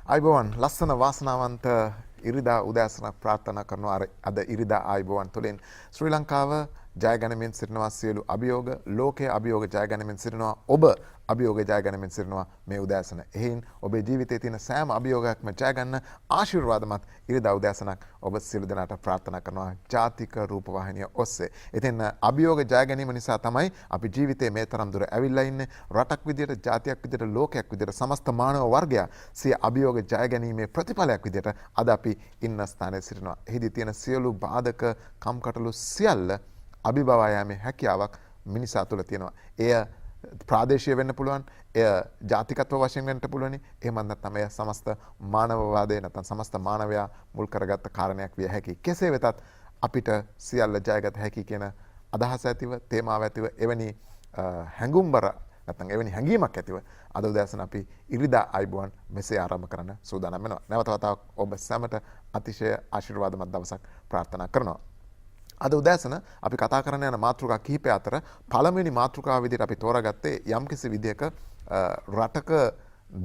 අයිබෝවන් ලස්සන වාසනාවන්ත ඉරිදා උදෑසනක් ප්‍රාර්ථනා කරනවා අද ඉරිදා අයිබෝවන් තුළින් ශ්‍රී ලංකාව ජයගැනීමෙන් සිටිනවා සියලු අභියෝග ලෝකයේ අභියෝග ජයගැනීමෙන් සිටිනවා ඔබ අභියෝග ජයගැනීමෙන් සිටිනවා මේ උදෑසන. එහෙයින් ඔබේ ජීවිතයේ තියෙන සෑම අභියෝගයක්ම ජයගන්න ආශිර්වාදමත් ඉරිදා උදෑසනක් ඔබ සියලු දෙනාට ප්‍රාර්ථනා කරනවා ජාතික රූපවාහිනිය ඔස්සේ. ඉතින් අභියෝග ජයගැනීම නිසා තමයි අපි ජීවිතේ මේ තරම් දුර ඇවිල්ලා ඉන්නේ. රටක් විදියට, ජාතියක් විදියට, ලෝකයක් විදියට සමස්ත මානව වර්ගයා සිය අභියෝග ජයගැනීමේ ප්‍රතිඵලයක් විදියට අද අපි ඉන්න ස්ථානයේ සිටිනවා. එහිදී තියෙන සියලු බාධක කම්කටොළු සියල්ල අභිබවා යෑමේ හැකියාවක් මිනිසා තුළ තියෙනවා. එය ප්‍රාදේශීය වෙන්න පුළුවන්, එය ජාතිකත්ව වශයෙන් වෙන්න පුළුවනි. එහෙම නැත්නම් එය සමස්ත මානවවාදය නැත්නම් සමස්ත මානවයා මුල් කරගත්ත කාරණයක් විය හැකියි. කෙසේ වෙතත් අපිට සියල්ල ජයගත හැකි කියන අදහස ඇතිව, තේමාව ඇතිව එවැනි හැඟුම්බර නැත්නම් එවැනි හැඟීමක් ඇතිව අද උදෑසන අපි ඉරිදා අයිබෝවන් මෙසේ ආරම්භ කරන්න සූදානම් වෙනවා. නැවත වතාවක් ඔබ සැමට අතිශය ආශිර්වාදමත් දවසක් ප්‍රාර්ථනා කරනවා. අද උදෑසන අපි කතා කරන්න යන මාතෘකා කිහිපය අතර පළමුවෙනි මාතෘකාව විදිහට අපි තෝරාගත්තේ යම්කිසි විදිහක රටක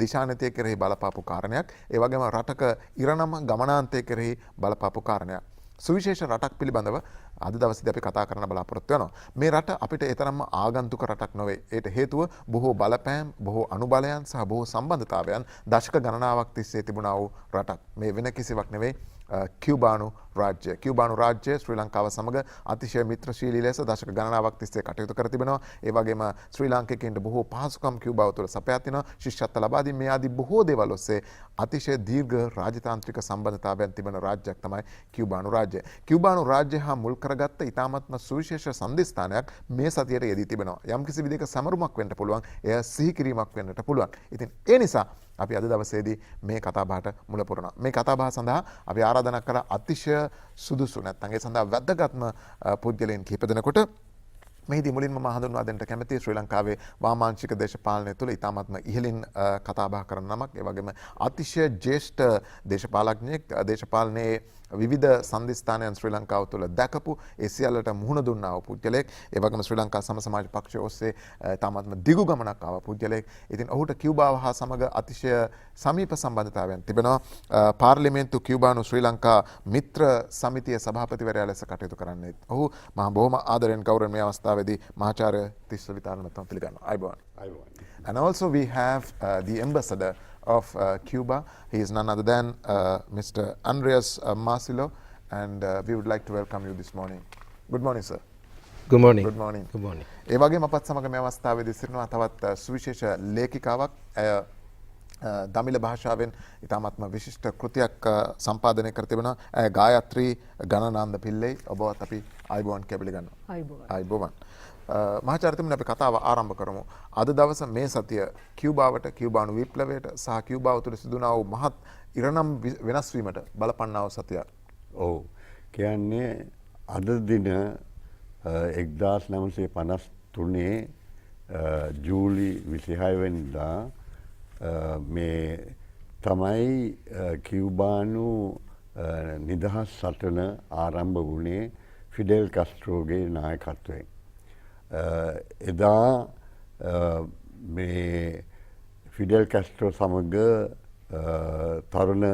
දිශානතිය කෙරෙහි බලපාපු කාරණයක්, ඒ වගේම රටක ඉරණම ගමනාන්තය කෙරෙහි බලපාපු කාරණයක්. සුවිශේෂ රටක් පිළිබඳව අද දවසේදී අපි කතා කරන්න බලාපොරොත්තු වෙනවා. මේ රට අපිට ඒතරම්ම ආගන්තුක රටක් නොවේ. ඒට හේතුව බොහෝ බලපෑම්, බොහෝ අනුබලයන් සහ බොහෝ සම්බන්ධතාවයන් දශක ගණනාවක් තිස්සේ තිබුණා වූ රටක්. මේ වෙන කිසිවක් නෙවෙයි කියුබානු රාජ්‍ය. කියුබානු රාජ්‍ය ශ්‍රී ලංකාව සමග අතිශය මිත්‍රශීලී ලෙස දශක ගණනාවක් තිස්සේ කටයුතු කර තිබෙනවා. ඒ වගේම ශ්‍රී ලාංකිකයින්ට බොහෝ පහසුකම් කියුබාව තුළ සපයා තිනවා. ශිෂ්‍යත්ව ලබා දීම මේ ආදී බොහෝ දේවල් ඔස්සේ අතිශය දීර්ඝ රාජතාන්ත්‍රික සම්බන්ධතාවයන් තිබෙන රාජ්‍යයක් තමයි කියුබානු රාජ්‍ය. කියුබානු රාජ්‍ය හා මුල් කරගත්ත ඉතාමත්ම සුවිශේෂ සන්ධිස්ථානයක් මේ සතියට යෙදී තිබෙනවා. යම්කිසි විදිහක සමරුමක් වෙන්න පුළුවන්, එය සිහි කිරීමක් වෙන්නට පුළුවන්. ඉතින් ඒ නිසා අපි අද දවසේදී මේ කතාබහට මුල පුරනවා. මේ කතාබහ සඳහා අපි ආරාධනා කළ අතිශය සුදුසු නැත්නම් ඒ සඳහා වැදගත්ම පුද්ගලයන් කිහිප දෙනෙකුට මෙහිදී මුලින්ම මම හඳුන්වා දෙන්නට කැමතියි ශ්‍රී ලංකාවේ වාමාංශික දේශපාලනය තුළ ඉතාමත්ම ඉහළින් කතාබහ කරන නමක්. ඒ වගේම අතිශය ජ්‍යෙෂ්ඨ දේශපාලඥයෙක්, දේශපාලනයේ විවිධ සන්ධිස්ථානයන් ශ්‍රී ලංකාව තුළ දැකපු ඒ සියල්ලට මුහුණ දුන්නා වූ පුද්ගලයෙක්. ඒ වගේම ශ්‍රී ලංකා සම සමාජ පක්ෂය ඔස්සේ ඉතාමත්ම දිගු ගමනක් ආව පුද්ගලයෙක්. ඉතින් ඔහුට කියුබාව හා සමග අතිශය සමීප සම්බන්ධතාවයන් තිබෙනවා. පාර්ලිමේන්තු කියුබානු ශ්‍රී ලංකා මිත්‍ර සමිතිය සභාපතිවරයා ලෙස කටයුතු කරන්නේ. ඔහු මම බොහොම ආදරෙන් ගෞරවයෙන් මේ අවස්ථාවේදී මහාචාර්ය තිස්ස විතානරත්න පිළිගන්නවා. අයිබෝන්. And also we have the ambassador of Cuba. He is none other than Mr. Andreas Marcelo, and we would like to welcome you this morning. Good morning, sir. Good morning. Good morning. Good morning. ඒ වගේම අපත් සමග මේ අවස්ථාවේදී සිටිනවා තවත් සුවිශේෂ ලේඛිකාවක්. දමිළ භාෂාවෙන් ඉතාමත්ම විශිෂ්ට කෘතියක් සම්පාදනය කර තිබෙනවා. ගායත්‍රී ගණනාන්ද පිල්ලේ. ඔබවත් අපි අයිබෝන් කියලා පිළිගන්නවා. අයිබෝන්. මහාචාර්යතුමනි, අපි කතාව ආරම්භ කරමු. අද දවස මේ සතිය කියුබාවට, කියුබානු විප්ලවයට සහ කියුබාව තුළ සිදුනා වූ මහත් ඉරණම් වෙනස් වීමට බලපන්නා වූ සතියක්. ඔව්. කියන්නේ අද දින 1953 ජූලි 26 වෙනිදා මේ තමයි කියුබානු නිදහස් සටන ආරම්භ වුණේ ෆිඩෙල් කාස්ට්‍රෝගේ නායකත්වයෙන්. එදා මේ ෆිඩෙල් කාස්ට්‍රෝ සමග තරුණ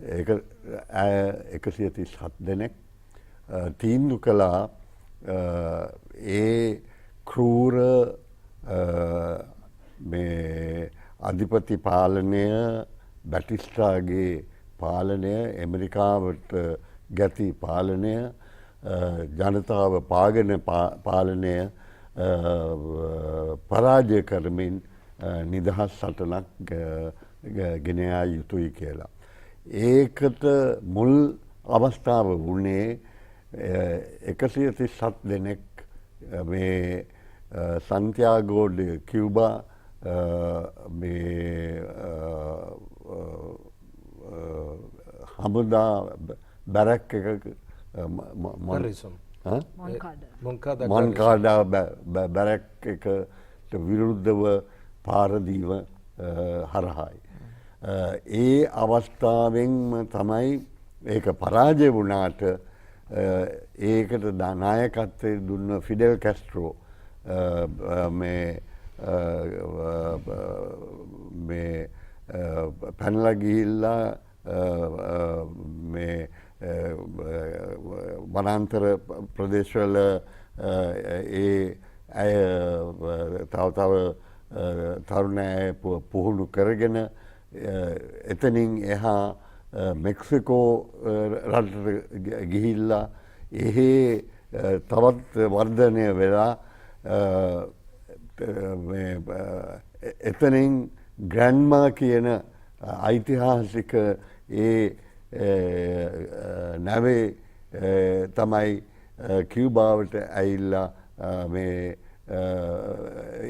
137 දෙනෙක් තීන්දුව කළා ඒ ක්‍රූර මේ අධිපති පාලනය, බැටිස්ටාගේ පාලනය, ඇමරිකාවට ගැති පාලනය, ජනතාව පාගන පාලනය පරාජය කරමින් නිදහස් සටනක් ගෙන යා යුතුයි කියලා. ඒකට මුල් අවස්ථාව වුණේ 137 දෙනෙක් මේ සන්තියාගෝ ඩ කියුබා මේ හමුදා බැරක් එකක මොන්කාඩා බැරක් එකට විරුද්ධව පාරදීම හරහායි. ඒ අවස්ථාවෙන්ම තමයි ඒක පරාජය වුණාට ඒකට නායකත්වය දුන්න ෆිඩෙල් කාස්ට්‍රෝ මේ පැනලා ගිහිල්ලා මේ වනාන්තර ප්‍රදේශවල ඒ අය තව තරුණ අය පුහුණු කරගෙන එතනින් එහා මෙක්සිකෝ රටට ගිහිල්ලා එහි තවත් වර්ධනය වෙලා එතනින් ග්‍රැන්මා කියන ඓතිහාසික නැවේ තමයි කියුබාවට ඇවිල්ලා මේ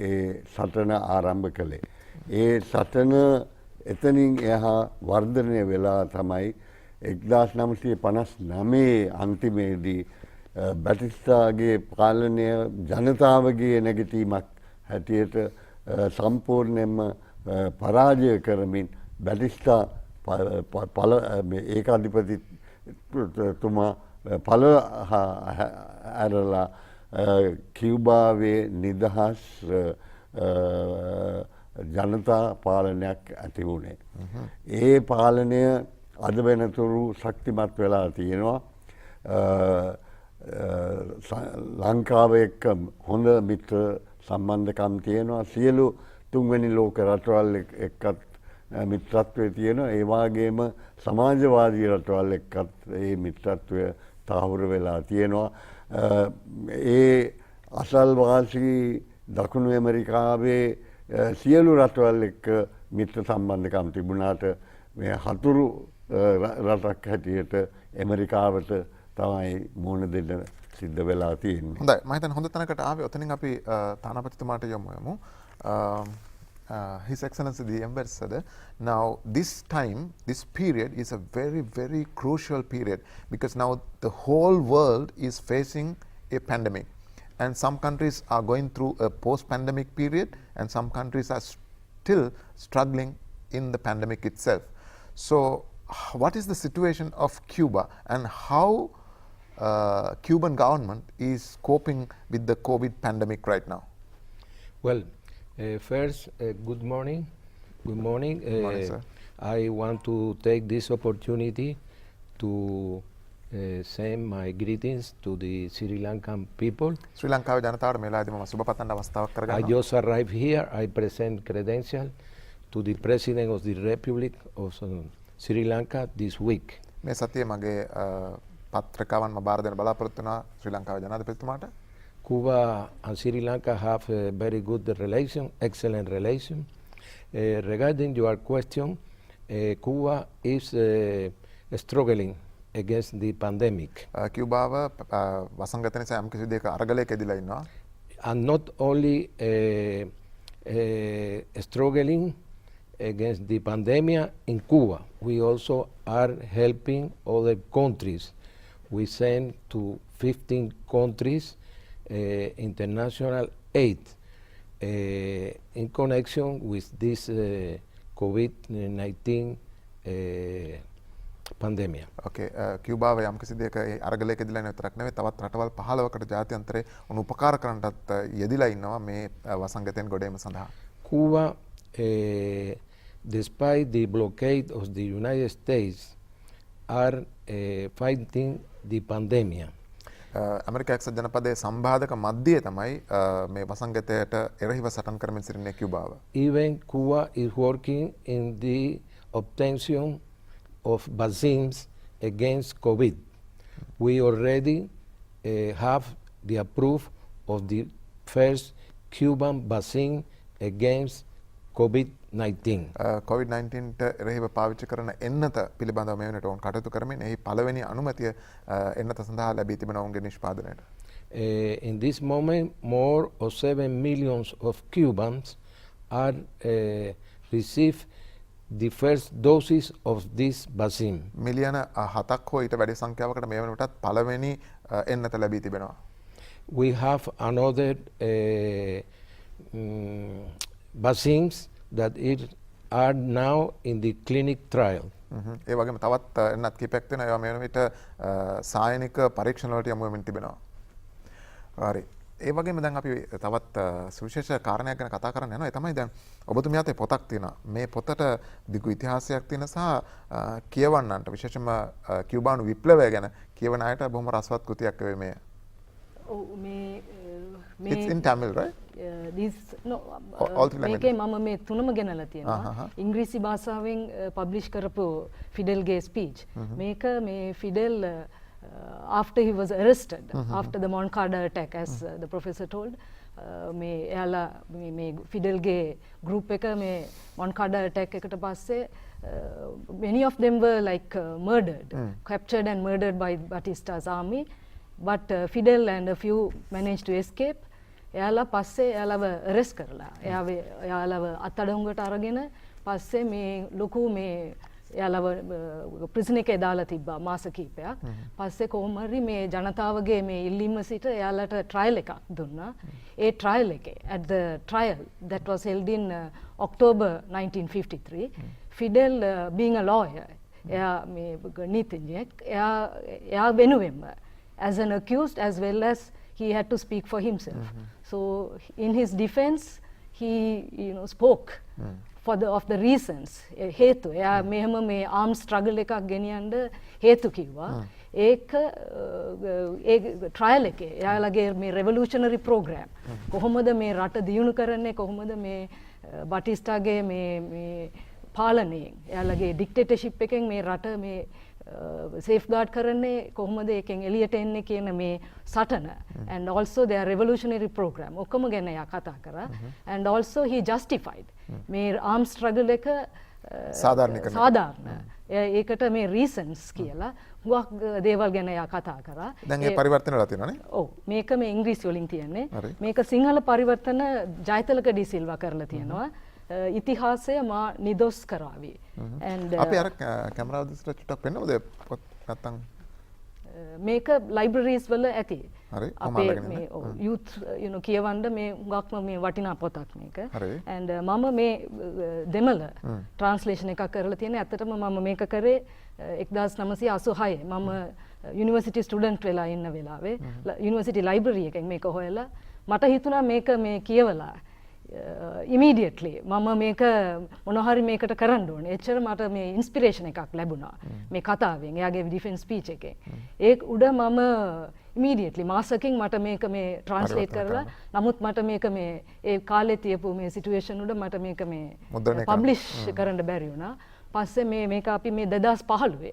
ඒ සටන ආරම්භ කළේ. ඒ සටන එතනින් එහා වර්ධනය වෙලා තමයි 1959 අන්තිමේදී බැටිස්ටාගේ පාලනය ජනතාවගේ නැගිටීමක් හැටියට සම්පූර්ණයෙන්ම පරාජය කරමින් බැටිස්ටා ඒකාධිපතිතුමා පල ඇරලා කියුබාවේ නිදහස් ජනතා පාලනයක් ඇති වුණේ. ඒ පාලනය අද වෙනතුරු ශක්තිමත් වෙලා තියෙනවා. ලංකාව එක්ක හොඳ මිත්‍ර සම්බන්ධකම් තියෙනවා. සියලු තුන්වෙනි ලෝක රටවල් එක්කත් මිත්‍රත්වය තියෙනවා. ඒ වගේම සමාජවාදී රටවල් එක්කත් ඒ මිත්‍රත්වය තහවුරු වෙලා තියෙනවා. ඒ අසල්වාසී දකුණු ඇමරිකාවේ සියලු රටවල් එක්ක මිත්‍ර සම්බන්ධකම් තිබුණාට මේ හතුරු රටක් හැටියට ඇමරිකාවට තමයි මුහුණ දෙන්න සිද්ධ වෙලා තියෙන්නේ. හොඳයි. මම හිතන්නේ හොඳ තැනකට ආවේ. ඔතනින් අපි තානාපතිතුමාට යමු. His Excellency the Ambassador, now this time, this period is a very, very crucial period because now the whole world is facing a pandemic and some countries are going through a post-pandemic period and some countries are still struggling in the pandemic itself. So what is the situation of Cuba and how Cuban government is coping with the COVID pandemic right now? Well, first, good morning. Good morning. Good morning, sir. I want to take this opportunity to send my greetings to the Sri Lankan people. ශ්‍රී ලංකාවේ ජනතාවට මේ වෙලාවේදී මම සුබ පතන්න අවස්ථාවක් I කරගන්නවා. just arrived here. I present credential to the President of the Republic of Sri Lanka this week. මේ සතියේ මගේ පත්‍රිකාවන් මම බාර දෙන්න බලාපොරොත්තු වෙනවා ශ්‍රී ලංකාවේ ජනාධිපතිතුමාට. Cuba and Sri Lanka have a very good relation, excellent relation. Regarding your question, Cuba is struggling against the pandemic. කියුබාව වසංගත නිසා යම් කිසි දෙයක අරගලයක යෙදিলা ඉන්නවා. And not only struggling against the pandemic in Cuba, we also are helping other countries. We send to 15 countries international aid in connection with this COVID-19 pandemic. ඕකේ කියුබාව යම් කිසි දෙයක අරගලයක යෙදিলা ඉන්න විතරක් නෙවෙයි තවත් රටවල් 15කට ජාත්‍යන්තරේ උණු උපකාර කරන්නටත් යෙදিলা ඉන්නවා මේ වසංගතයෙන් ගොඩේම සඳහා. Cuba, despite the blockade of the United States, are fighting the pandemic. America එක්සත් ජනපදයේ සම්බාධක මැද්දේ තමයි මේ වසංගතයට එරෙහිව සටන් කරමින් සිටින්නේ කියුබාව. Even Cuba is working in the obtention of vaccines against COVID. We already have the approval of the first Cuban vaccine against COVID-19. COVID-19ට එරෙහිව පාවිච්චි කරන එන්නත පිළිබඳව මේ වෙනට ඔවුන් කටයුතු කරමින් එහි පළවෙනි අනුමැතිය එන්නත සඳහා ලැබී තිබෙන ඔවුන්ගේ නිෂ්පාදනයට. In this moment, more of 7 million of Cubans are receive the first doses of this vaccine. මිලියන 7ක් හෝ ඊට වැඩි සංඛ්‍යාවකට මේ වෙනකොටත් පළවෙනි එන්නත ලැබී තිබෙනවා. We have another vaccines that are now in the clinic trial. ඒ වගේම තවත් එන්නත් කිහිපයක් තියෙනවා. ඒවා මේ වෙන විට සායනික පරීක්ෂණ වලට යොමු වෙමින් තිබෙනවා. හරි. ඒ වගේම දැන් අපි තවත් සුවිශේෂ කාරණයක් ගැන කතා කරන්න යනවා. ඒ තමයි දැන් ඔබතුමිය අතේ පොතක් තියෙනවා. මේ පොතට දිගු ඉතිහාසයක් තියෙන සහ කියවන්නන්ට විශේෂයෙන්ම කියුබානු විප්ලවය ගැන කියවන අයට බොහොම රසවත් කෘතියක් වේ මේ. It's in Tamil, right? මේකේ මම මේ තුනම ගෙනලා තියෙනවා. ඉංග්‍රීසි භාෂාවෙන් පබ්ලිෂ් කරපු ෆිඩෙල්ගේ ස්පීච්. මේක මේ ෆිඩෙල් after he was arrested, after the Moncada attack, as the professor told, මේ එයාලා මේ ෆිඩෙල්ගේ group එක මේ Moncada attack එකට පස්සේ many of them were like murdered, captured and murdered by Batista's army, but Fidel and a few managed to escape. එයාලා පස්සේ එයාලව arrest කරලා එයාලව අත්අඩංගුවට අරගෙන පස්සේ මේ ලොකු මේ එයාලව ප්‍රිසන් එකේ දාලා තිබ්බා මාස කිහිපයක්. පස්සේ කොහොම හරි මේ ජනතාවගේ මේ ඉල්ලීම සිට එයාලට ට්‍රයල් එකක් දුන්නා. ඒ ට්‍රයල් එකේ at the trial that was held in October 1953, Fidel being a lawyer, එයා මේ නීතිඥයෙක්, එයා වෙනුවෙන්ම as an accused as well as he had to speak for himself. So in his defense he spoke of the reasons, හේතු. එයා මෙහෙම මේ armed struggle එකක් ගෙනියන්න හේතු කිව්වා. ඒක ඒ ට්‍රයල් එකේ එයාලගේ මේ revolutionary program කොහොමද මේ රට දියුණු කරන්නේ, කොහොමද මේ බටිස්ටාගේ මේ පාලනයෙන් එයාලගේ dictatorship එකෙන් මේ රට මේ safeguard කරන්නේ, කොහොමද එකෙන් එළියට එන්නේ කියන මේ සටන, and also their revolutionary program ඔක්කොම ගැන එයා කතා කරා. And also he justified මේ armed struggle එක සාධාරණ ඒකට මේ reasons කියලා හුඟක් දේවල් ගැන එයා කතා කරා. දැන් ඒ පරිවර්තන වෙලා තියෙනවානේ. ඔව් මේක මේ ඉංග්‍රීසි වලින් තියෙන්නේ. මේක සිංහල පරිවර්තන ජයතලක ඩි සිල්වා කරලා තියෙනවා. ඉතිහාසය මා නිදොස් කරાવી. And අපි අර කැමරාව දිහාට චුට්ටක් පෙන්නමුද පොත් නැත්තම් මේක ලයිබ්‍රරීස් වල ඇති. හරි. අපේ මේ youth කියවන්න මේ හුඟක්ම මේ වටිනා පොතක් මේක. And මම මේ දෙමළ ට්‍රාන්ස්ලේෂන් එකක් කරලා තියෙනවා. ඇත්තටම මම මේක කරේ 1986 මම යුනිවර්සිටි ස්ටුඩන්ට් වෙලා ඉන්න වෙලාවේ යුනිවර්සිටි ලයිබ්‍රරි එකෙන් මේක හොයලා මට හිතුණා මේක මේ කියවලා immediately මම මේක මොනවා හරි මේකට කරන්න ඕනේ. එච්චර මට මේ ඉන්ස්පිරේෂන් එකක් ලැබුණා මේ කතාවෙන්, එයාගේ ඩිෆෙන්ස් ස්පීච් එකේ. ඒක උඩ මම immediately මාසකින් මට මේක මේ ට්‍රාන්ස්ලේට් කරලා, නමුත් මට මේක මේ ඒ කාලේ තියපු මේ සිටුේෂන් උඩ මට මේක මේ පබ්ලිෂ් කරන්න බැරි වුණා. පස්සේ මේක අපි මේ 2015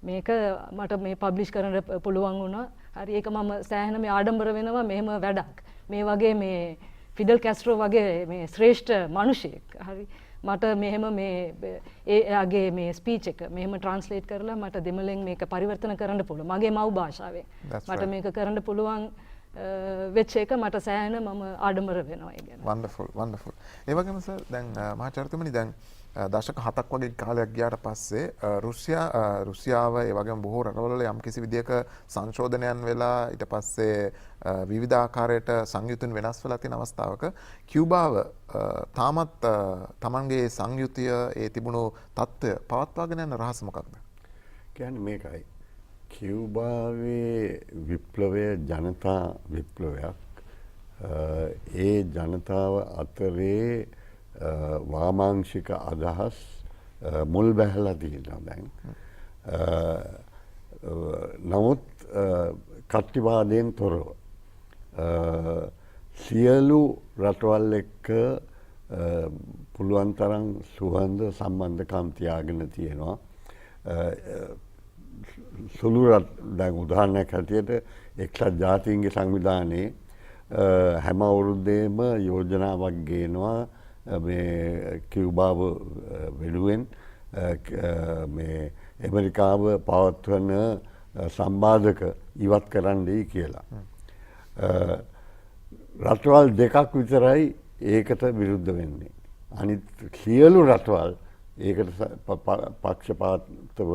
මේක මට මේ පබ්ලිෂ් කරන්න පුළුවන් වුණා. හරි, ඒක මම සෑහෙන මේ ආඩම්බර වෙනවා මෙහෙම වැඩක්. මේ වගේ මේ ෆිඩල් කැස්ට්‍රෝ වගේ මේ ශ්‍රේෂ්ඨ මිනිසෙක් හරි මට මෙහෙම මේ එයාගේ මේ ස්පීච් එක මෙහෙම ට්‍රාන්ස්ලේට් කරලා මට දෙමළෙන් මේක පරිවර්තන කරන්න පුළුවන්. මගේ මව් භාෂාවෙන් මට මේක කරන්න පුළුවන් වෙච්ච එක මට සෑහෙන මම ආඩම්බර වෙනවා ඒ ගැන. wonderful. ඒ වගේම සර් දැන් මහාචාර්යතුමනි දැන් දශක 7ක් වගේ කාලයක් ගියාට පස්සේ රුසියාව ඒ වගේම බොහෝ රටවල යම්කිසි විදියක සංශෝධනයන් වෙලා ඊට පස්සේ විවිධ ආකාරයට සංයුතුන් වෙනස් වෙලා තියෙන අවස්ථාවක කියුබාව තාමත් තමන්ගේ සංයුතිය ඒ තිබුණු තත්ත්වය පවත්වාගෙන යන රහස මොකක්ද? කියන්නේ මේකයි. කියුබාවේ විප්ලවය ජනතා විප්ලවයක්. ඒ ජනතාව අතරේ වාමාංශික අදහස් මුල් බැහැලා තියෙනවා දැන්. නමුත් කට්ටිවාදයෙන් තොරව සියලු රටවල් එක්ක පුළුවන් තරම් සුහඳ සම්බන්ධකම් තියාගෙන තියෙනවා. සුළු දැන් උදාහරණයක් හැටියට එක්සත් ජාතීන්ගේ සංවිධානයේ හැම අවුරුද්දේම යෝජනාවක් ගේනවා මේ කියුබාව වෙනුවෙන් මේ ඇමරිකාව පවත්වන සම්බාධක ඉවත් කරන්නයි කියලා. රටවල් දෙකක් විතරයි ඒකට විරුද්ධ වෙන්නේ. අනිත් සියලු රටවල් ඒකට පක්ෂපාතව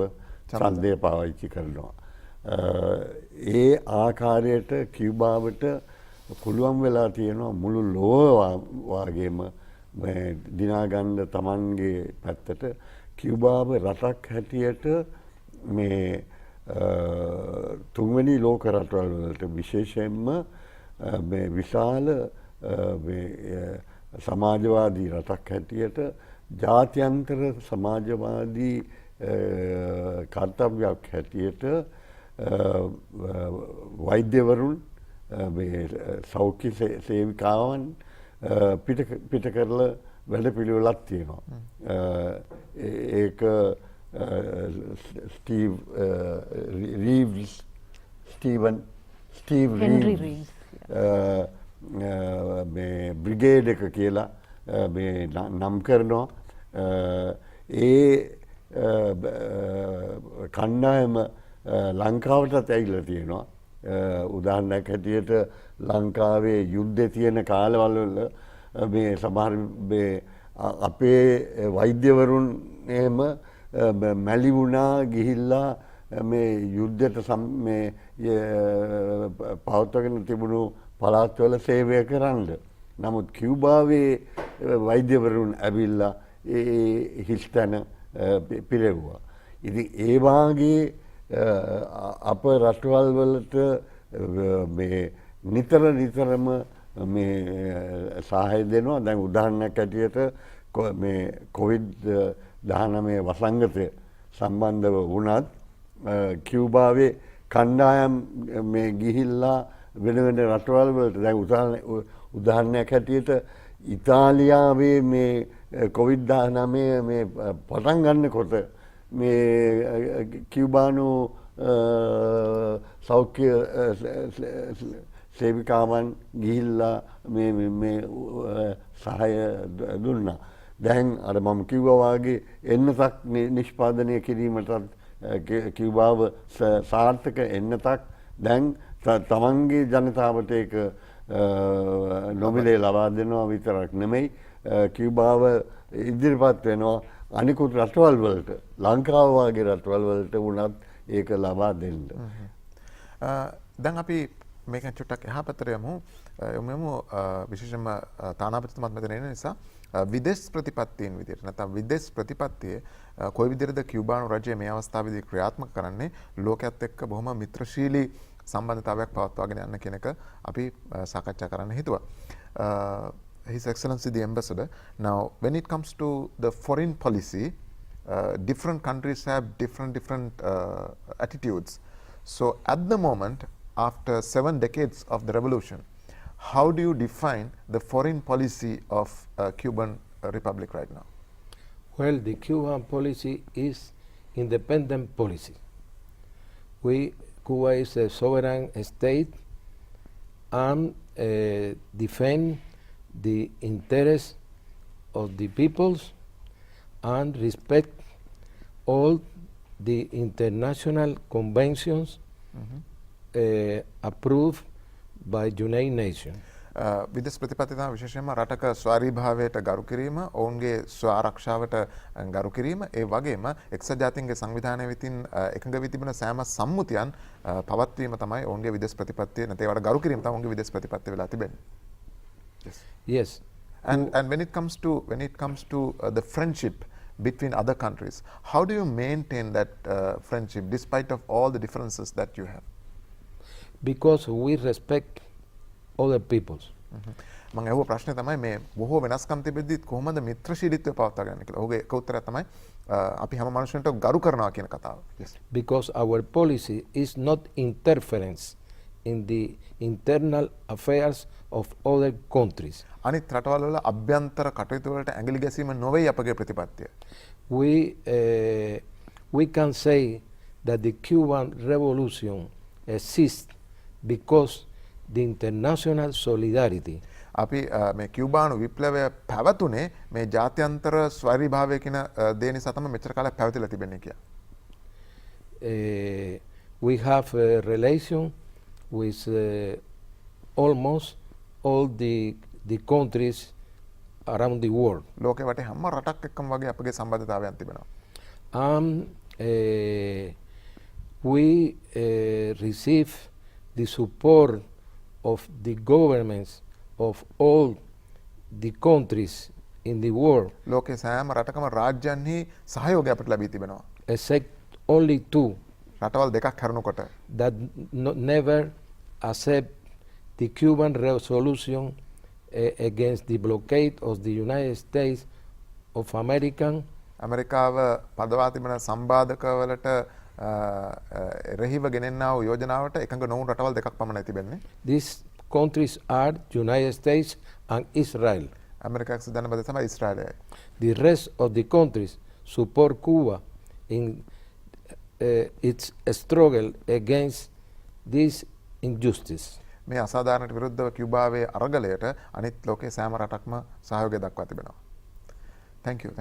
ඡන්දය පාවිච්චි කරනවා. ඒ ආකාරයට කියුබාවට පුළුවන් වෙලා තියෙනවා මුළු ලෝව වාගේම දිනාගන්න තමන්ගේ පැත්තට කියුබාව රටක් හැටියට මේ තුන්වෙනි ලෝක රටවල් වලට විශේෂයෙන්ම මේ විශාල සමාජවාදී රටක් හැටියට ජාත්‍යන්තර සමාජවාදී කර්තව්‍යයක් හැටියට වෛද්‍යවරුන් සෞඛ්‍ය සේවිකාවන් පිට කරලා වැඩ පිළිවෙලක් තියෙනවා. ඒක ස්ටීව් රීව්ස් මේ බ්‍රිගේඩ් එක කියලා මේ නම් කරනවා. ඒ කණ්ඩායම ලංකාවටත් ඇවිල්ලා තියෙනවා. උදාහරණයක් හැටියට ලංකාවේ යුද්ධ තියෙන කාලවල මේ සමහර අපේ වෛද්‍යවරුන් එහෙම මැලි වුණා ගිහිල්ලා මේ යුද්ධයට මේ පවත්වගෙන තිබුණු පළාත්වල සේවය කරන්න. නමුත් කියුබාවේ වෛද්‍යවරුන් ඇවිල්ලා ඒ හිස්තැන පිරෙව්වා. ඉතින් ඒ වාගේ අප රටවල් වලට මේ නිතරම මේ සහාය දෙනවා. දැන් උදාහරණයක් ඇටියට මේ COVID-19 වසංගතය සම්බන්ධව වුණත් කියුබාවේ කණ්ඩායම් මේ ගිහිල්ලා වෙන රටවල් වලට දැන් උදාහරණයක් හැටියට ඉතාලියාවේ මේ COVID-19 මේ පටන් ගන්නකොට මේ කියුබානු සෞඛ්‍ය සේවිකාවන් ගිහිල්ලා මේ සහාය දුන්නා. දැන් අර මම කිව්වා වගේ එන්නතක් නිෂ්පාදනය කිරීමටත් කියුබාව සාර්ථක එන්නතක් දැන් තමන්ගේ ජනතාවට ඒක නොමිලේ ලබා දෙනවා විතරක් නෙමෙයි කියුබාව ඉදිරිපත් වෙනවා අනිකුත් රටවල් වලට ලංකාව වගේ රටවල් වලට වුණත් ඒක ලබා දෙන්න. දැන් අපි මේකෙන් චුට්ටක් එහා පැත්තට යමු විශේෂයෙන්ම තානාපතිතුමත් මෙතන එන නිසා විදේශ ප්‍රතිපත්තීන් විදිහට නැත්නම් විදේශ ප්‍රතිපත්තිය කොයි විදිහටද කියුබානු රජය මේ අවස්ථාවේදී ක්‍රියාත්මක කරන්නේ ලෝකයේත් එක්ක බොහොම මිත්‍රශීලී සම්බන්ධතාවයක් පවත්වාගෙන යන්න කියන එක අපි සාකච්ඡා කරන්න හිතුවා. His Excellency the Ambassador, now when it comes to the foreign policy, different countries have different attitudes. So at the moment, after 7 decades of the revolution, how do you define the foreign policy of Cuban Republic right now? Well, the Cuban policy is independent policy. Cuba is a sovereign state and defend the interests of the peoples and respect all the international conventions approved by United Nations. විදේශ ප්‍රතිපත්ති තමයි විශේෂයෙන්ම රටක ස්වාධීනභාවයට ගරු කිරීම, ඔවුන්ගේ ස්ව ආරක්ෂාවට ගරු කිරීම, ඒ වගේම එක්සත් ජාතීන්ගේ සංවිධානය විසින් එකඟ වී තිබෙන සෑම සම්මුතියන් පවත්වීම තමයි ඔවුන්ගේ විදේශ ප්‍රතිපත්තිය නැත්නම් ඒවට ගරු කිරීම තමයි ඔවුන්ගේ විදේශ ප්‍රතිපත්තිය වෙලා තිබෙන්නේ. Yes. And when it comes to the friendship between other countries, how do you maintain that friendship despite of all the differences that you have? Because we respect other peoples. මම අහුව ප්‍රශ්නේ තමයි මේ බොහෝ වෙනස්කම් තිබෙද්දිත් කොහොමද මිත්‍රශීලීත්වය පවත්වා ගන්න කියලා. ඔහුගේ එක උත්තරය තමයි අපි හැම මිනිස්සුන්ට ගරු කරනවා කියන කතාව. Yes. Because our policy is not interference in the internal affairs of other countries. අනිත් රටවල් වල අභ්‍යන්තර කටයුතු වලට ඇඟිලි ගැසීම නොවේ අපගේ ප්‍රතිපත්තිය. We can say that the Cuban Revolution exists because the international solidarity. අපි මේ කියුබානු විප්ලවය පැවතුනේ මේ ජාත්‍යන්තර ස්වෛරීභාවය කියන දේ නිසා තමයි මෙච්චර කාලයක් පැවතිලා තිබෙන්නේ කියලා. We have a relation with almost all the countries around the world. ලෝකෙ වටේ හැම රටක් එක්කම වගේ අපගේ සම්බන්ධතාවයන් තිබෙනවා. We receive the support of the governments of all the countries in the world. ලෝකේ සෑම රටකම රාජ්‍යයන්හි සහයෝගය අපට ලැබී තිබෙනවා. Except only 2. රටවල් දෙකක් හැරුණකොට that never accept the Cuban resolution against the blockade of the United States of American ඇමරිකාව පදවා තිබෙන සම්බාධකවලට එරෙහිව ගෙනෙන්නා වූ යෝජනාවට එකඟ නොවුණු රටවල් දෙකක් පමණයි තිබෙන්නේ. These countries are United States and Israel. ඇමරිකාව සුදානබද තමයි ඊශ්‍රායලයයි. The rest of the countries support Cuba in its struggle against this injustice. මේ අසාධාරණයට විරුද්ධව කියුබාවේ අරගලයට අනිත් ලෝකයේ සෑම රටක්ම සහයෝගය දක්වා තිබෙනවා. Thank you.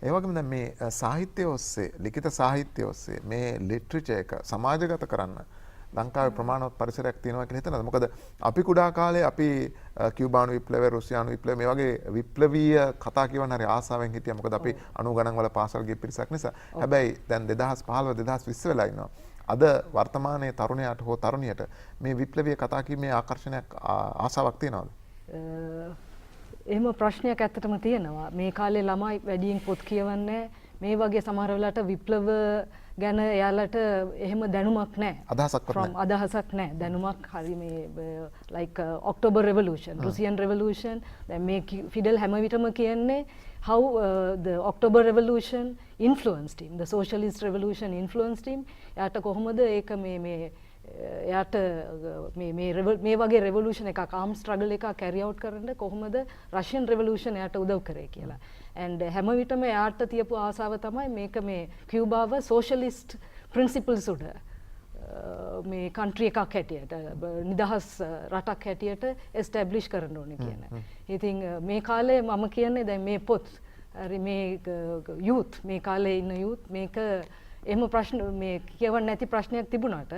ඒ වගේම දැන් මේ සාහිත්‍ය ඔස්සේ ලිඛිත සාහිත්‍ය ඔස්සේ මේ ලිටරචර් එක සමාජගත කරන්න ලංකාවේ ප්‍රමාණවත් පරිසරයක් තියෙනවා කියලා හිතනවාද? මොකද අපි කුඩා කාලේ අපි කියුබානු විප්ලවය, රුසියානු විප්ලවය මේ වගේ විප්ලවීය කතා කියවන්න හරි ආසාවෙන් හිටියා. මොකද අපි 90 ගණන් වල පාසල් ගිය පිරිසක් නිසා. හැබැයි දැන් 2015 2020 වෙලා ඉන්නවා. අද වර්තමානයේ තරුණයාට හෝ තරුණියට මේ විප්ලවීය කතා කීමේ ආකර්ෂණයක් ආසාවක් තියෙනවද? එහෙම ප්‍රශ්නයක් ඇත්තටම තියෙනවා. මේ කාලේ ළමයි වැඩියෙන් පොත් කියවන්නේ මේ වගේ සමහර වෙලාවට විප්ලව ගැන එයාලට එහෙම දැනුමක් නැහැ. අදහසක් නැහැ. දැනුමක් හරි මේ like October Revolution, Russian Revolution, දැන් මේ ෆිඩල් හැම විටම කියන්නේ how the October Revolution influenced him, the socialist revolution influenced him. එයාට කොහොමද ඒක එයාට මේ වගේ revolution එකක් armed struggle එකක් carry out කරන්න කොහොමද Russian revolution එයාට උදව් කරේ කියලා. and හැම විටම එයාට තියපු ආසාව තමයි මේක මේ කියුබාව socialist principles උඩ මේ country එකක් හැටියට නිදහස් රටක් හැටියට establish කරන්න ඕනේ කියන. ඉතින් මේ කාලේ මම කියන්නේ දැන් මේ පොත් හරි මේ youth මේ කාලේ ඉන්න youth මේක එහෙම ප්‍රශ්න මේ කියවන්න නැති ප්‍රශ්නයක් තිබුණාට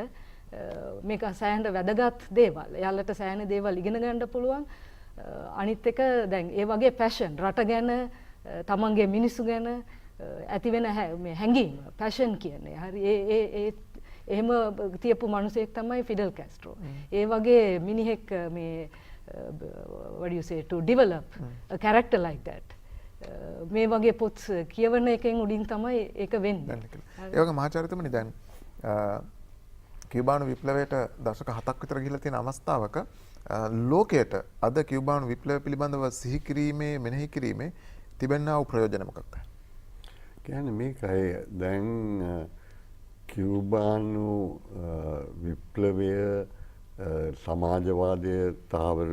මේක සෑහෙන වැදගත් දේවල්. එයාලට සෑහෙන දේවල් ඉගෙන ගන්න පුළුවන්. අනිත් එක දැන් ඒ වගේ passion රට ගැන තමන්ගේ මිනිස්සු ගැන ඇති වෙන මේ හැඟීම passion කියන්නේ. හරි ඒ එහෙම තියපු මිනිසෙක් තමයි ෆිඩල් කැස්ට්‍රෝ. ඒ වගේ මිනිහෙක් මේ what do you say to develop a character like that. මේ වගේ පොත් කියවන එකෙන් උඩින් තමයි ඒක වෙන්නේ. ඒ වගේ මහාචාර්යතුමනි දැන් කියුබානු විප්ලවයට දශක 7ක් විතර ගිහිල්ලා තියෙන අවස්ථාවක ලෝකයට අද කියුබානු විප්ලවය පිළිබඳව සිහි කිරීමේ මෙනෙහි කිරීමේ තිබෙනා වූ ප්‍රයෝජන මොකක්ද? කියන්නේ මේකයි දැන් කියුබානු විප්ලවය සමාජවාදය තාවර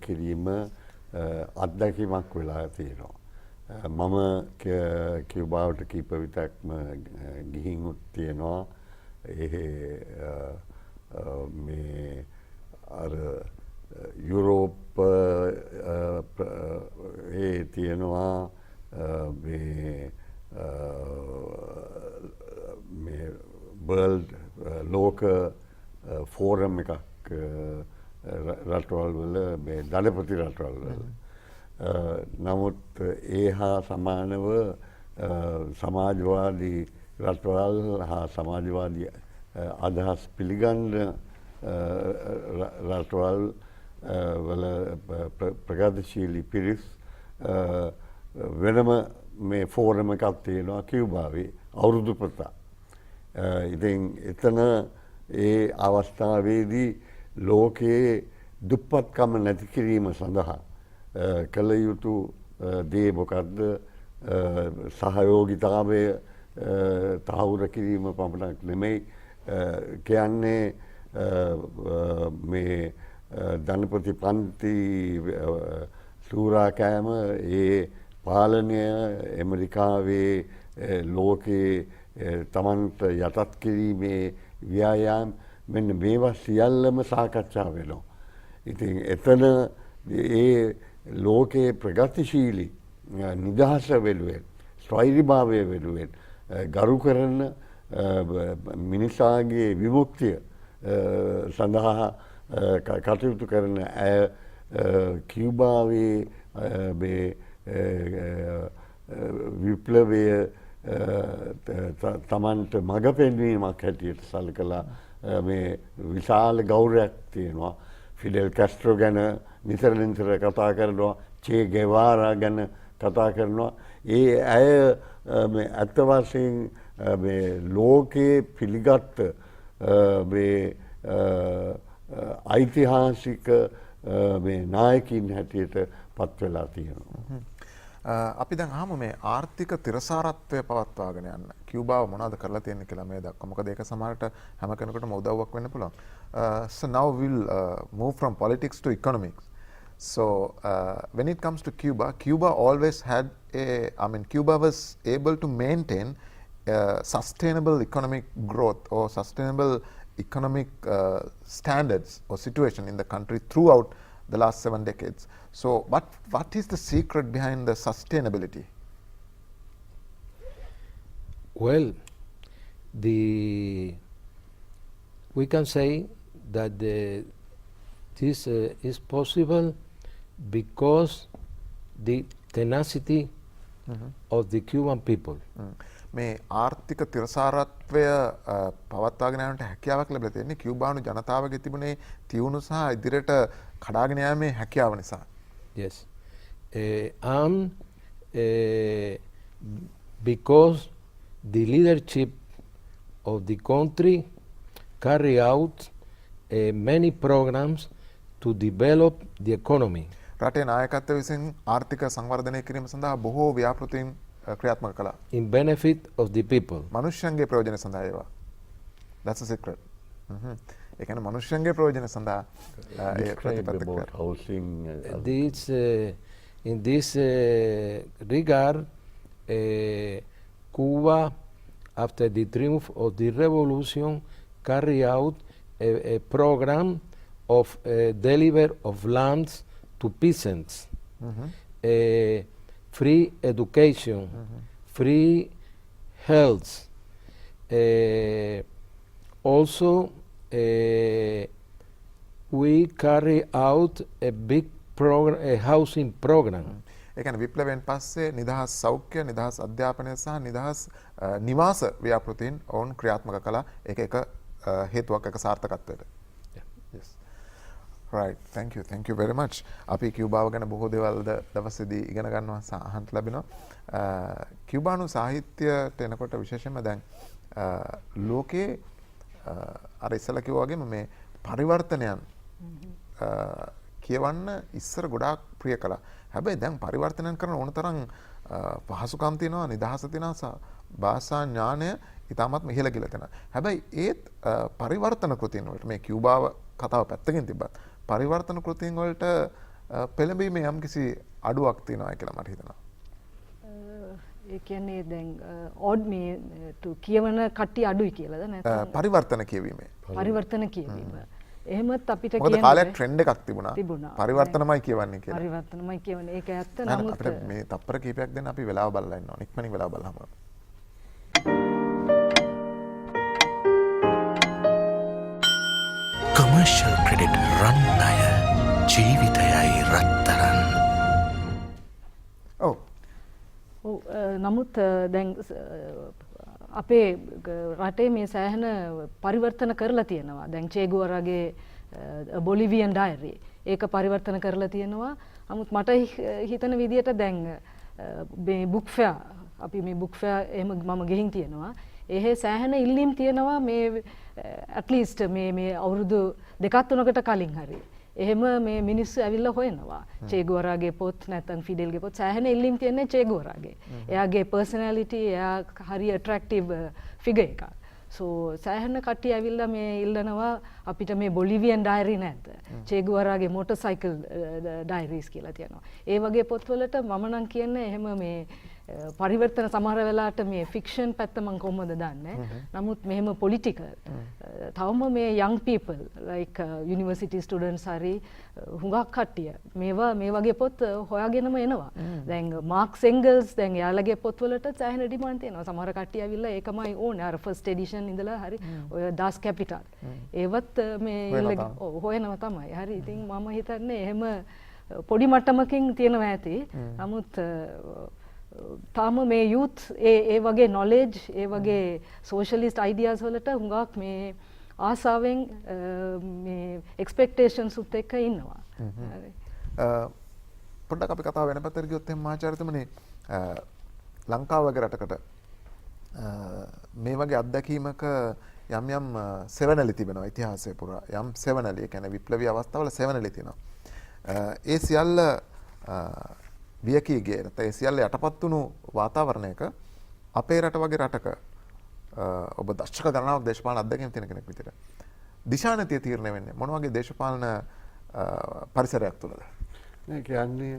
කිරීම අත්දැකීමක් වෙලා තියෙනවා. මම කියුබාවට කීප විටක්ම ගිහින් තියෙනවා. මේ අර යුරෝප තියෙනවා මේ වර්ල්ඩ් ලෝක ෆෝරම් එකක් රටවල් වල මේ ධනපති රටවල් වල. නමුත් ඒ හා සමානව සමාජවාදී රටවල් හා සමාජවාදී අදහස් පිළිගන්න රටවල් වල ප්‍රගතිශීලී පිරිස් වෙනම මේ ෆෝරම් එකක් තියෙනවා කියුබාවේ අවුරුදු පුරා. ඉතින් එතන ඒ අවස්ථාවේදී ලෝකයේ දුප්පත්කම නැති කිරීම සඳහා කළ යුතු දේ මොකද්ද? සහයෝගිතාවය තහවුරු කිරීම පමණක් නෙමෙයි කියන්නේ මේ ධනපති පන්ති සූරාකෑම ඒ පාලනය ඇමරිකාවේ ලෝකයේ තමන්ට යටත් කිරීමේ ව්‍යායාම් මෙන්න මේවා සියල්ලම සාකච්ඡා වෙනවා. ඉතින් එතන ඒ ලෝකයේ ප්‍රගතිශීලී නිදහස වෙනුවෙන් ස්වෛරීභාවය වෙනුවෙන් ගරු කරන මිනිසාගේ විමුක්තිය සඳහා කටයුතු කරන අය කියුබාවේ විප්ලවය තමන්ට මඟ පෙන්වීමක් හැටියට සලකලා මේ විශාල ගෞරවයක් තියෙනවා. ෆිඩෙල් කැස්ට්‍රෝ ගැන නිතර කතා කරනවා. චේ ගෙවාරා ගැන කතා කරනවා. ඒ අය ඇත්ත වශයෙන් මේ ලෝකයේ පිළිගත් මේ ඓතිහාසික මේ නායකින් හැටියට පත් වෙලා තියෙනවා. අපි දැන් අහමු මේ ආර්ථික තිරසාරත්වය පවත්වාගෙන යන්න කියුබාව මොනවද කරලා තියෙන්නේ කියලා මේ දක්වා. මොකද ඒක සමහරට හැම කෙනෙකුටම උදව්වක් වෙන්න පුළුවන්. So now we'll move from politics to economics. So when it comes to Cuba, Cuba always had Cuba was able to maintain sustainable economic growth or sustainable economic standards or situation in the country throughout the last 7 decades. So what is the secret behind the sustainability? Well, we can say that this is possible because the tenacity of the Cuban people. මේ ආර්ථික තිරසාරත්වය පවත්වාගෙන යන්නට හැකියාවක් ලැබිලා තියෙන්නේ කියුබානු ජනතාවගේ තිබුණේ තියුණු සහ ඉදිරියට කඩාගෙන යාමේ හැකියාව නිසා. Yes. And because the leadership of the country carry out many programs to develop the economy. රටේ නායකත්වය විසින් ආර්ථික සංවර්ධනය කිරීම සඳහා බොහෝ ව්‍යාපෘතීන් ක්‍රියාත්මක කළා. In benefit of the people. මනුෂ්‍යයන්ගේ ප්‍රයෝජන සඳහා ඒවා. That's a secret. ඒ කියන්නේ මනුෂ්‍යයන්ගේ ප්‍රයෝජන සඳහා ඒ ප්‍රතිපත්ති in this regard, Cuba, after the triumph of the revolution, carry out a program of deliver of lands to peasants, free education, free health. Also, we carry out a big program, a housing program. ඒ කියන්නේ විප්ලවයෙන් පස්සේ නිදහස් සෞඛ්‍ය, නිදහස් අධ්‍යාපනය සහ නිදහස් නිවාස ව්‍යාපෘතීන් ඔවුන් ක්‍රියාත්මක කළා. ඒක එක හේතුවක් එක සාර්ථකත්වයට. Yes. Right. Thank you very much. අපි කියුබාව ගැන බොහෝ දේවල් දවසේදී ඉගෙන ගන්නවා සහ අහන්න ලැබෙනවා. කියුබානු සාහිත්‍යයට එනකොට විශේෂයෙන්ම දැන් ලෝකයේ අර ඉස්සලා කිව්වා වගේම මේ පරිවර්තනයන් කියවන්න ඉස්සර ගොඩාක් ප්‍රිය කළා. හැබැයි දැන් පරිවර්තනයන් කරන ඕන තරම් පහසුකම් තියෙනවා, නිදහස තියෙනවා සහ භාෂා ඥානය ඉතාමත් ඉහළ ගිල තියෙනවා. හැබැයි ඒත් පරිවර්තන කෘතීන් වලට මේ කියුබාව කතාව පැත්තකින් තිබ්බත් පරිවර්තන කෘතීන් වලට පෙළඹීමේ යම්කිසි අඩුවක් තියෙනවා කියලා මට හිතෙනවා. ඒ කියන්නේ දැන් ඕඩ් මේ කියවන කට්ටිය අඩුයි කියලාද නැත්නම් පරිවර්තන කියවීමේ පරිවර්තන කියවීම. එහෙමත් අපිට මොකද කාලයක් ට්‍රෙන්ඩ් එකක් තිබුණා. පරිවර්තනමයි කියවන්නේ කියලා. පරිවර්තනමයි කියවන්නේ. ඒක ඇත්ත. නමුත් අපිට මේ තප්පර කීපයක් දෙන්න අපි වෙලාව බලලා ඉන්නවා. ඉක්මනින් වෙලාව බලහම. commercial credit රන් ණය ජීවිතයයි රත්තරන්. නමුත් දැන් අපේ රටේ මේ සෑහෙන පරිවර්තන කරලා තියෙනවා. දැන් චේ ගුවරාගේ බොලිවියන් ඩයරි ඒක පරිවර්තන කරලා තියෙනවා. නමුත් මට හිතන විදියට දැන් මේ බුක් ෆෙයා අපි මේ බුක් ෆෙයා එහෙම මම ගෙහින් තියෙනවා. එහෙ සෑහෙන ඉල්ලීම් තියෙනවා මේ at least මේ අවුරුදු 2-3කට කලින් හරි. එහෙම මේ මිනිස්සු ඇවිල්ලා හොයනවා. චේ ගුවරාගේ පොත් නැත්නම් ෆිඩෙල්ගේ පොත් සෑහෙන ඉල්ලීම් තියෙන්නේ චේ ගුවරාගේ. එයාගේ පර්සනැලිටි එයා හරි ඇට්‍රැක්ටිව් ෆිගර් එකක්. So සෑහෙන කට්ටිය ඇවිල්ලා මේ ඉල්ලනවා අපිට මේ බොලිවියන් ඩයරි නැද්ද? චේ ගුවරාගේ මොටර්සයිකල් ඩයරිස් කියලා තියෙනවා. ඒ වගේ පොත්වලට මම නම් කියන්නේ එහෙම මේ පරිවර්තන සමහර වෙලාවට මේ ෆික්ෂන් පැත්ත මම කොහොමද දන්නේ. නමුත් මෙහෙම පොලිටිකල් තවම මේ young people like university students හරි හුඟක් කට්ටිය මේවා මේ වගේ පොත් හොයාගෙනම එනවා. දැන් මාක්ස් එන්ගල්ස් දැන් යාළගේ පොත්වලට සෑහෙන ඩිමාන්ඩ් තියෙනවා. සමහර කට්ටිය ඇවිල්ලා ඒකමයි ඕනේ. අර ෆස්ට් එඩිෂන් ඉඳලා හරි ඔය Das Kapital. ඒවත් මේ හොයනවා තමයි. හරි ඉතින් මම හිතන්නේ එහෙම පොඩි මට්ටමකින් තියෙනවා ඇති. නමුත් තාම මේ යූත් ඒ වගේ නොලෙජ් ඒ වගේ සෝෂලිස්ට් අයිඩියාස් වලට හුඟක් මේ ආසාවෙන් මේ එක්ස්පෙක්ටේෂන්ස් උත් එක්ක ඉන්නවා. පොඩ්ඩක් අපි කතාව වෙන පැත්තට ගියොත් එහෙනම් මහාචාර්යතුමනි ලංකාව වගේ රටකට මේ වගේ අත්දැකීමක යම් යම් සෙවණලි තිබෙනවා ඉතිහාසය පුරා. යම් සෙවණලි, ඒ කියන්නේ විප්ලවීය අවස්ථාවල සෙවණලි තියෙනවා. ඒ සියල්ල වියකී ගියේ නැත්නම් ඒ සියල්ල යටපත් වුණු වාතාවරණයක අපේ රට වගේ රටක ඔබ දශක ගණනාවක් දේශපාලන අත්දැකීම් තියෙන කෙනෙක් විදිහට දිශානතිය තීරණය වෙන්නේ මොන වගේ දේශපාලන පරිසරයක් තුළද? මේ කියන්නේ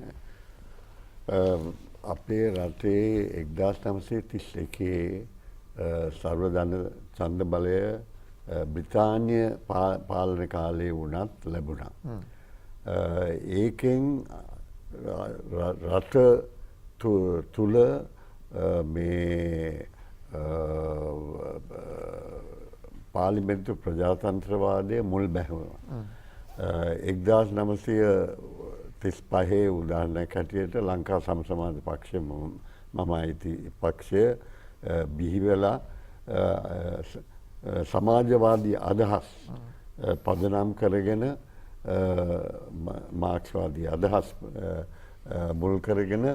අපේ රටේ 1931 සර්වධන ඡන්ද බලය බ්‍රිතාන්‍ය පාලන කාලයේ වුණත් ලැබුණා. ඒකෙන් රට තුල මේ පාර්ලිමේන්තු ප්‍රජාතන්ත්‍රවාදය මුල් බැහැවුණා. 1935 උදාහරණයක් හැටියට ලංකා සමසමාජ පක්ෂය මම අයිති පක්ෂය බිහි වෙලා සමාජවාදී අදහස් පදනම් කරගෙන මාක්ස්වාදී අදහස් මුල් කරගෙන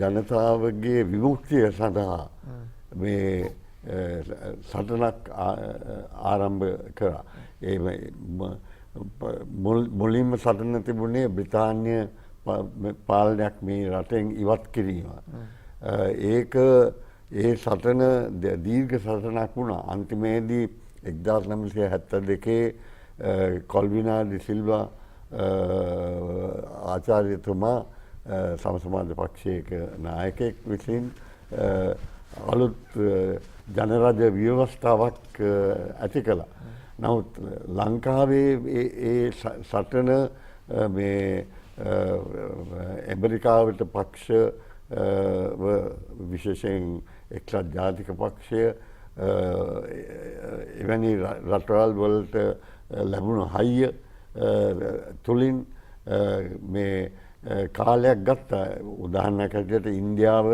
ජනතාවගේ විමුක්තිය සඳහා මේ සටනක් ආරම්භ කරා. ඒ මුලින්ම සටන තිබුණේ බ්‍රිතාන්‍ය පාලනයක් මේ රටෙන් ඉවත් කිරීම. ඒක ඒ සටන දීර්ඝ සටනක් වුණා. අන්තිමේදී 1972 කොල්විනා ඩි සිල්වා ආචාර්යතුමා සමසමාජ පක්ෂයක නායකයෙක් විසින් අලුත් ජනරජ ව්‍යවස්ථාවක් ඇති කළා. නමුත් ලංකාවේ ඒ සටන මේ ඇමරිකාවට පක්ෂ විශේෂයෙන් එක්සත් ජාතික පක්ෂය එවැනි රටවල් වලට ලැබුණු හයිය තුලින් මේ කාලයක් ගත්තා. උදාහරණයක් හැටියට ඉන්දියාව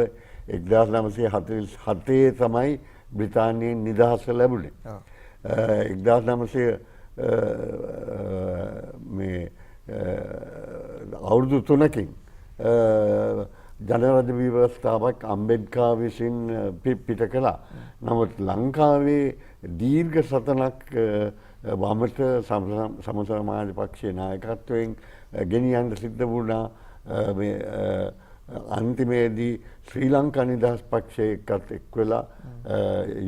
1947 තමයි බ්‍රිතාන්‍යයෙන් නිදහස ලැබුණේ. 1900 මේ අවුරුදු 3කින් ජනරජ ව්‍යවස්ථාවක් අම්බෙඩ්කර් විසින් පිට කළා. නමුත් ලංකාවේ දීර්ඝ සටනක් වමට සමසමාජ පක්ෂයේ නායකත්වයෙන් ගෙනියන්න සිද්ධ වුණා. මේ අන්තිමේදී ශ්‍රී ලංකා නිදහස් පක්ෂය එක්කත් එක් වෙලා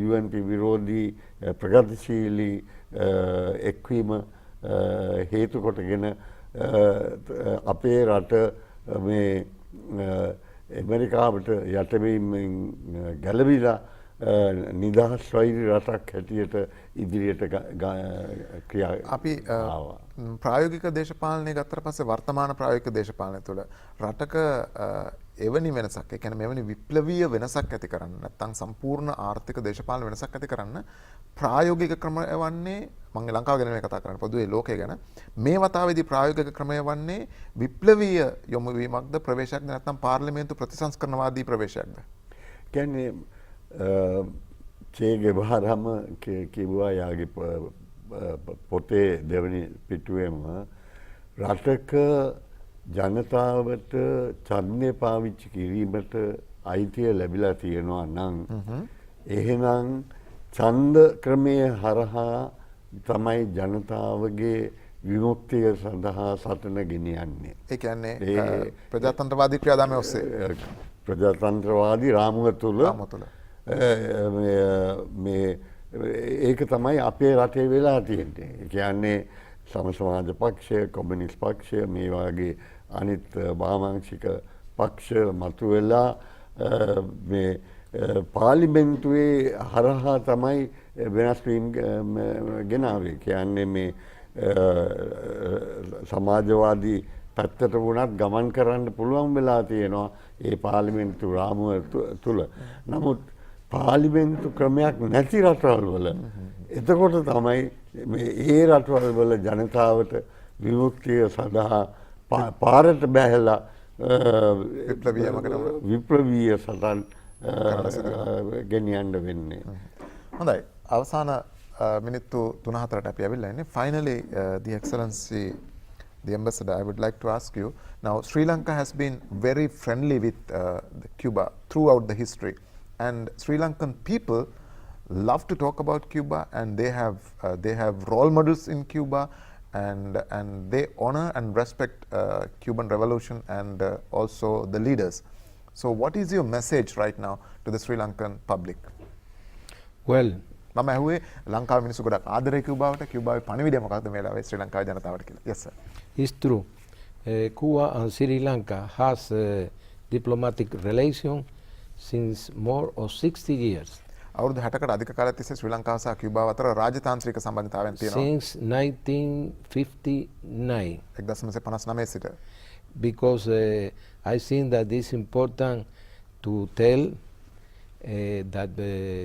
UNP විරෝධී ප්‍රගතිශීලී එක්වීම හේතු කොටගෙන අපේ රට මේ ඇමරිකාවට යටවීමෙන් ගැලවිලා නිදහස් වෛරී රටක් හැටියට ඉදිරියට ක්‍රියා අපි ප්‍රායෝගික දේශපාලනය ගත්තට පස්සේ වර්තමාන ප්‍රායෝගික දේශපාලනය තුළ රටක එවැනි වෙනසක්, ඒ කියන්නේ මෙවැනි විප්ලවීය වෙනසක් ඇති කරන්න නැත්නම් සම්පූර්ණ ආර්ථික දේශපාලන වෙනසක් ඇති කරන්න ප්‍රායෝගික ක්‍රමය වන්නේ, මම ලංකාව ගැන මේ කතා කරන්නේ පොදුවේ ලෝකය ගැන, මේ වතාවේදී ප්‍රායෝගික ක්‍රමය වන්නේ විප්ලවීය යොමුවීමක්ද ප්‍රවේශයක්ද නැත්නම් පාර්ලිමේන්තු ප්‍රතිසංස්කරණවාදී ප්‍රවේශයක්ද? කියන්නේ චේ ගෙවාරම කිව්වා යාගේ පොතේ දෙවනි පිටුවේම රටක ජනතාවට ඡන්දය පාවිච්චි කිරීමට අයිතිය ලැබිලා තියෙනවා නම් එහෙනම් ඡන්ද ක්‍රමයේ හරහා තමයි ජනතාවගේ විමුක්තිය සඳහා සටන ගෙනියන්නේ. ඒ කියන්නේ ප්‍රජාතන්ත්‍රවාදී ක්‍රියාදාමය ඔස්සේ ප්‍රජාතන්ත්‍රවාදී රාමුව තුල මේ ඒක තමයි අපේ රටේ වෙලා තියෙන්නේ. ඒ කියන්නේ සමසමාජ පක්ෂය, කොමියුනිස්ට් පක්ෂය, මේ වගේ අනිත් වාමාංශික පක්ෂ මතුවෙලා මේ පාර්ලිමේන්තුවේ හරහා තමයි වෙනස් වීම ගෙනාවේ. කියන්නේ මේ සමාජවාදී පැත්තට වුණත් ගමන් කරන්න පුළුවන් වෙලා තියෙනවා ඒ පාර්ලිමේන්තු රාමුව තුල. නමුත් පාර්ලිමේන්තු ක්‍රමයක් නැති රටවල් වල එතකොට තමයි මේ රටවල් වල ජනතාවට විමුක්තිය සඳහා පාරට බැහැලා විප්ලවීය සටන් ගෙනියන්න වෙන්නේ. හොඳයි. අවසාන මිනිත්තු 3-4ට අපි ඇවිල්ලා ඉන්නේ. Finally, the Excellency, the Ambassador, I would like to ask you, now Sri Lanka has been very friendly with Cuba throughout the history, and Sri Lankan people love to talk about Cuba, and they have role models in Cuba, and they honor and respect Cuban revolution and also the leaders. So what is your message right now to the Sri Lankan public? Well, මම ඇහුවේ ලංකාවේ මිනිස්සු ගොඩක් ආදරේ කිව්බාවට කිව්බාවේ පණිවිඩය මොකක්ද මේ වෙලාවේ ශ්‍රී ලංකාවේ ජනතාවට කියලා. Yes sir. it's true. Cuba and Sri Lanka has diplomatic relation since more of 60 years. අවුරුදු 60කට අධික කාලයක් තිස්සේ ශ්‍රී ලංකාව සහ කිව්බාව අතර රාජතාන්ත්‍රික සම්බන්ධතාවයන් තියෙනවා. Since 1959. 1959 සිට. Because I think that it's important to tell that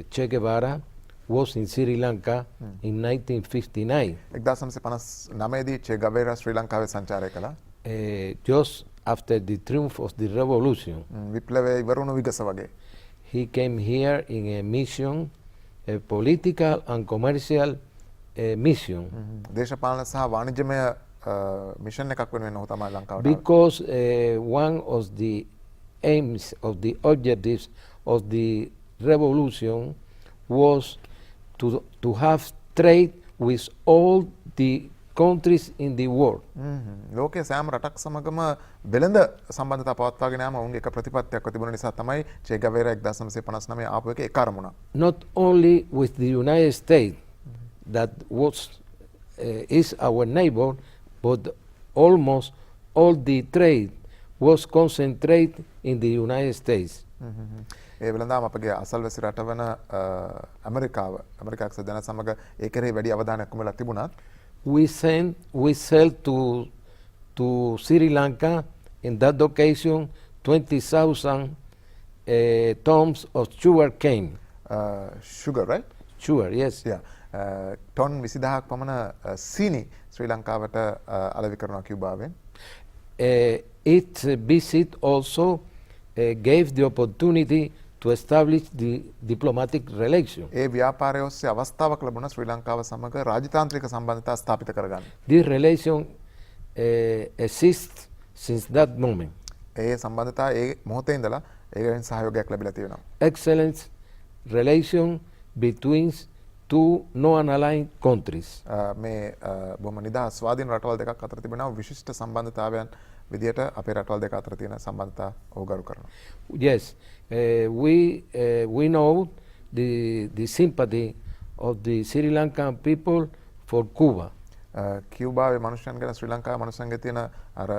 Che Guevara was in Sri Lanka in 1959. 1959 දී චේ ගවේරා ශ්‍රී ලංකාවේ සංචාරය කළා. Just after the triumph of the revolution. විප්ලවය ඉවරුණු විගස වගේ. He came here in a mission, a political and commercial mission. දේශපාලන සහ වාණිජමය mission එකක් වෙනුවෙන් ඔහු තමයි ලංකාවට. Because one of the aims of the objectives of the revolution was to have trade with all the countries in the world. ලෝකයේ සෑම රටක් සමගම වෙළඳ සම්බන්ධතා පවත්වාගෙන යාම ඔවුන්ගේ එක ප්‍රතිපත්තියක් තිබුණ නිසා තමයි චේ ගවේරා 1959 ආපු එක ඒ අරමුණ. Not only with the United States, that was is our neighbor, but almost all the trade was concentrated in the United States. ඒ වෙළඳාම අපගේ අසල්වැසි රට වන ඇමරිකාව එක්සත් ජනතාව සමග ඒ කෙරෙහි වැඩි අවධානයක් යොමු වෙලා තිබුණත් we sell to Sri Lanka in that occasion 20,000 tons of sugar cane. Sugar, right? Sugar, yes. Yeah. Ton 20000ක් පමණ සීනි ශ්‍රී ලංකාවට අලෙවි කරනවා කිව්බාවෙන්. Its visit also gave the opportunity to establish the diplomatic relation. ඒ ව්‍යාපාරය ඔස්සේ අවස්ථාවක් ලැබුණා ශ්‍රී ලංකාව සමග රාජතාන්ත්‍රික සම්බන්ධතා ස්ථාපිත කරගන්න. This relation exists since that moment. ඒ සම්බන්ධතා ඒ මොහොතේ ඉඳලා ඒකෙන් සහයෝගයක් ලැබිලා තියෙනවා. Excellent relation between two non-aligned countries. මේ බොහොම නිදහස් ස්වාධීන රටවල් දෙකක් අතර තිබෙනා විශිෂ්ට සම්බන්ධතාවයන් විදියට අපේ රටවල් දෙක අතර තියෙන සම්බන්ධතා ඔහු ගරු කරනවා. Yes, we know the sympathy of the Sri Lankan people for Cuba. කියුබාවේ මනුෂ්‍යයන් ගැන ශ්‍රී ලංකාවේ මනුෂ්‍යයන්ගේ තියෙන අර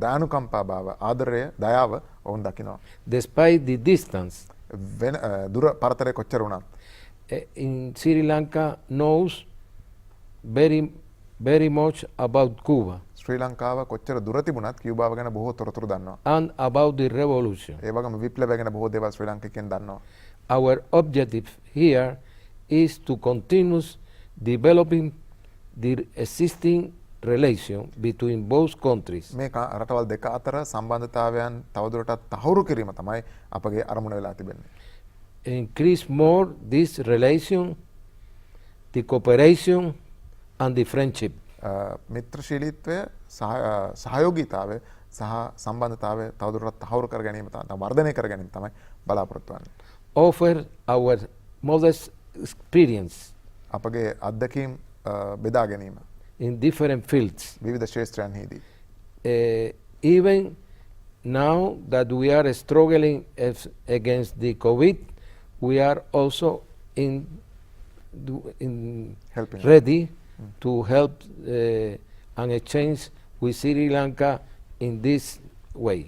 දානුකම්පා භාව ආදරය දයාව ඔවුන් දකිනවා. Despite the distance, දුර පරතරය කොච්චර වුණත් in Sri Lanka knows very much about Cuba. ශ්‍රී ලංකාව කොච්චර දුර තිබුණත් කියුබාව ගැන බොහෝ තොරතුරු දන්නවා. And about the revolution. ඒ වගේම විප්ලවය ගැන බොහෝ දේවල් ශ්‍රී ලංකිකයන් දන්නවා. Our objective here is to continue developing the existing relation between both countries. මේ රටවල් දෙක අතර සම්බන්ධතාවයන් තවදුරටත් තහවුරු කිරීම තමයි අපගේ අරමුණ වෙලා තිබෙන්නේ. Increase more this relation, the cooperation and the friendship. මිත්‍රශීලීත්වය සහයෝගීතාවය සහ සම්බන්ධතාවය තවදුරටත් තහවුරු කර ගැනීම තමයි වර්ධනය කර ගැනීම තමයි බලාපොරොත්තු වෙන්නේ. Offer our modest experience අපගේ අත්දැකීම් බෙදා ගැනීම in different fields. විවිධ ක්ෂේත්‍රයන්හිදී Even now that we are struggling against the COVID, we are also ready to help and exchange with Sri Lanka in this way.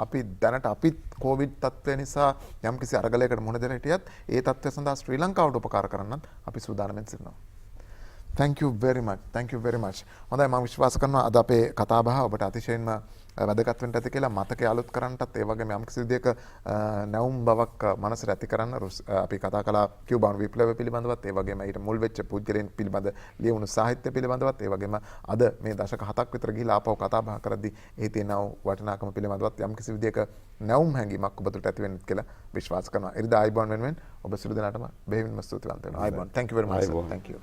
අපි දැනට අපිත් කොවිඩ් තත්ත්වය නිසා යම්කිසි අරගලයකට මුහුණ දෙලා හිටියත් ඒ තත්ත්වය සඳහා ශ්‍රී ලංකාවට උපකාර කරන්නත් අපි සූදානම්ෙන් සිටිනවා. Thank you very much. Thank you very much. හොඳයි මම විශ්වාස කරනවා අද අපේ කතා බහ ඔබට අතිශයින්ම වැදගත් වෙන්න ඇති කියලා මතකයේ අලුත් කරන්නටත් ඒ වගේම යම්කිසි විදියක නැවුම් බවක් මනසට ඇති කරන්න අපි කතා කළා කියුබානු විප්ලවය පිළිබඳවත් ඒ වගේම ඊට මුල් වෙච්ච පුද්ගලයන් පිළිබඳ ලියවුණු සාහිත්‍ය පිළිබඳවත් ඒ වගේම අද මේ දශක 7ක් විතර ගිහිලා ආපහු කතා බහ කරද්දී ඒ තියෙන වටිනාකම පිළිබඳවත් යම්කිසි විදියක නැවුම් හැඟීමක් ඔබට ඇති වෙන්නත් කියලා විශ්වාස කරනවා. ඉරිදා ආයිබෝන් වෙනුවෙන් ඔබ සියලු දෙනාටම බෙහෙවින්ම ස්තුතිවන්ත වෙනවා. ආයිබෝන්. Thank you very much. Thank you.